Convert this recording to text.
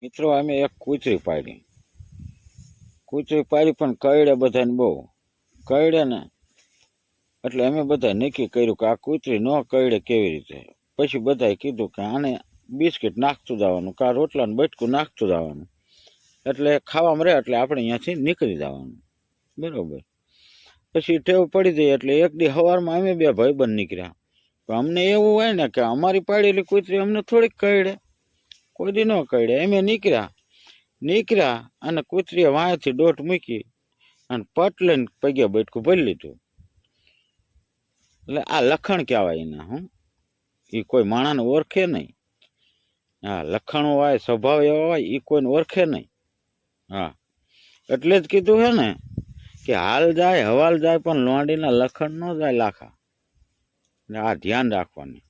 મિત્રો અમે એક કૂતરી પાડી પણ કરડે બધાને બહુ કરડે ને એટલે અમે બધા નક્કી કર્યું કે આ કૂતરી ન કરડે કેવી રીતે. પછી બધાએ કીધું કે આને બિસ્કિટ નાખતું જવાનું, કે આ રોટલાનું બટકું નાખતું જવાનું, એટલે ખાવામાં રહે એટલે આપણે અહીંયાથી નીકળી જવાનું. બરાબર. પછી ટેવ પડી જાય એટલે એક દી સવારમાં અમે બે ભાઈબંધ નીકળ્યા. તો અમને એવું હોય ને કે અમારી પાડેલી કૂતરી અમને થોડીક કરડે, કોઈ દી ન કરડે. અમે નીકળ્યા અને કૂતરીએ વાંયથી દોટ મૂકી અને પટ લઈને પગે બટકું ભરી લીધું. એટલે આ લખણ કહેવાય એના. એ કોઈ માણસને ઓળખે નહીં. હા, લખણો હોય, સ્વભાવ એવા હોય, એ કોઈને ઓળખે નહીં. હા, એટલે જ કીધું હે ને કે હાલ જાય હવાલ જાય પણ લોંડીના લખણ ન જાય લાખા. આ ધ્યાન રાખવાનું.